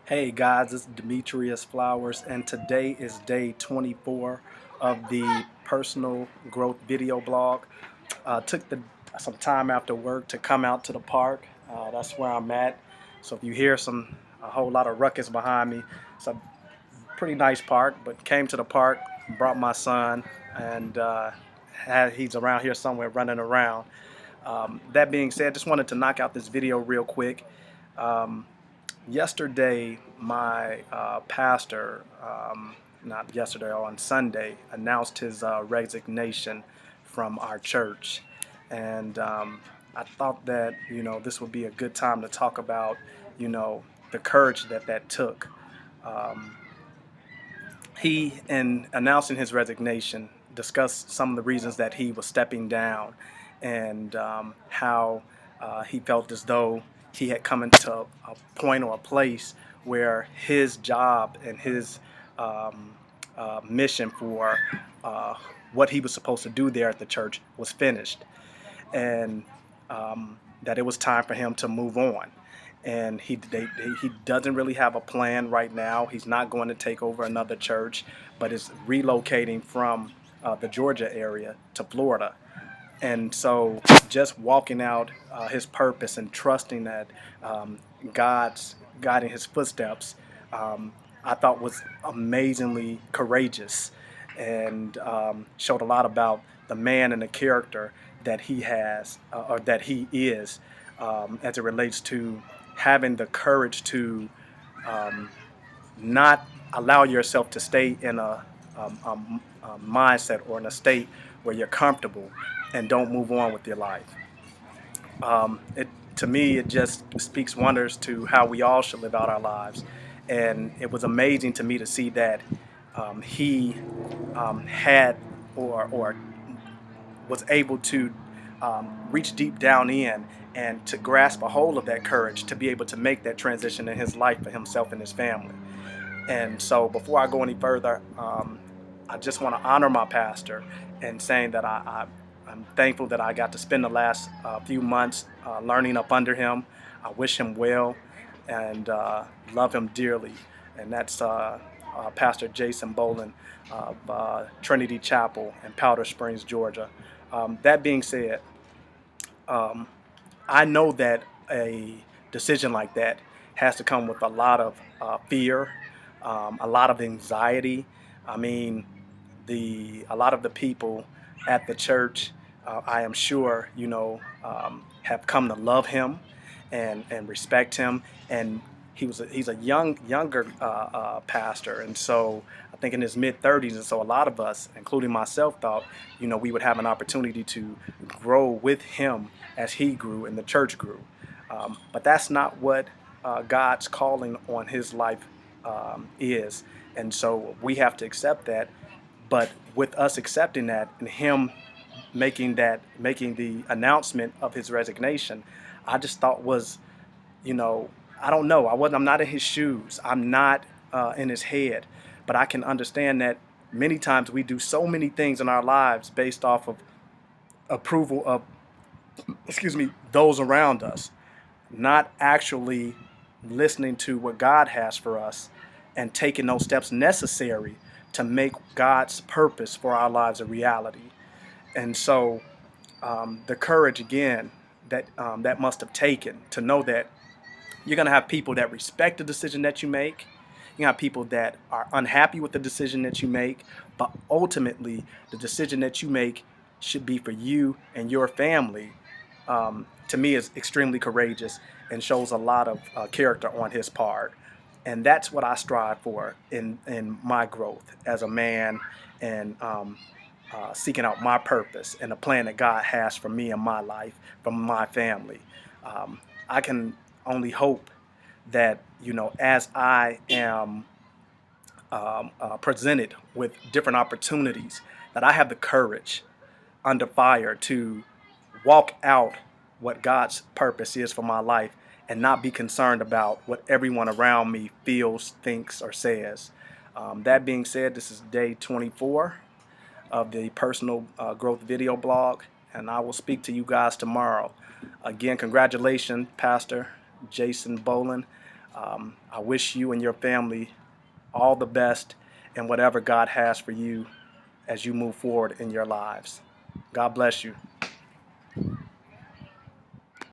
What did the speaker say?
Hey guys, it's Demetrius Flowers, and today is day 24 of the personal growth video blog. Took some time after work to come out to the park. That's where I'm at. So if you hear a whole lot of ruckus behind me, it's a pretty nice park. But came to the park, brought my son, and he's around here somewhere running around. That being said, just wanted to knock out this video real quick. Um, Yesterday, my pastor, not yesterday, on Sunday, announced his resignation from our church. And I thought that, this would be a good time to talk about, the courage that took. Um, he, in announcing his resignation, discussed some of the reasons that he was stepping down and how he felt as though he had come into a point or a place where his job and his mission for what he was supposed to do there at the church was finished, and that it was time for him to move on. And he doesn't really have a plan right now. He's not going to take over another church, but is relocating from the Georgia area to Florida. And so just walking out his purpose and trusting that God's guiding his footsteps, I thought was amazingly courageous, and showed a lot about the man and the character that he has, or that he is, as it relates to having the courage to not allow yourself to stay in a mindset or in a state where you're comfortable and don't move on with your life. It To me, it just speaks wonders to how we all should live out our lives, and it was amazing to me to see that he had or was able to reach deep down in and to grasp a hold of that courage to be able to make that transition in his life for himself and his family. And so, before I go any further, I just want to honor my pastor and saying that I'm thankful that I got to spend the last few months learning up under him. I wish him well and love him dearly. And that's Pastor Jason Bolin of Trinity Chapel in Powder Springs, Georgia. That being said, um, I know that a decision like that has to come with a lot of fear, a lot of anxiety. I mean, a lot of the people at the church, I am sure, have come to love him and respect him. And he's a younger pastor, and so I think in his mid 30s. And so a lot of us, including myself, thought we would have an opportunity to grow with him as he grew and the church grew. But that's not what God's calling on his life is, and so we have to accept that. But with us accepting that and him making the announcement of his resignation, I just thought was, you know, I don't know. I'm not in his shoes. I'm not in his head, but I can understand that many times we do so many things in our lives based off of approval of, those around us, not actually listening to what God has for us and taking those steps necessary to make God's purpose for our lives a reality. And so the courage again that must have taken to know that you're going to have people that respect the decision that you make. You have people that are unhappy with the decision that you make, but ultimately the decision that you make should be for you and your family. To me, is extremely courageous and shows a lot of character on his part. And that's what I strive for in my growth as a man, and seeking out my purpose and the plan that God has for me and my life, for my family. I can only hope that, as I am presented with different opportunities, that I have the courage under fire to walk out what God's purpose is for my life and not be concerned about what everyone around me feels, thinks, or says. That being said, this is day 24 of the personal growth video blog, and I will speak to you guys tomorrow. Again, congratulations, Pastor Jason Bolin. I wish you and your family all the best in whatever God has for you as you move forward in your lives. God bless you.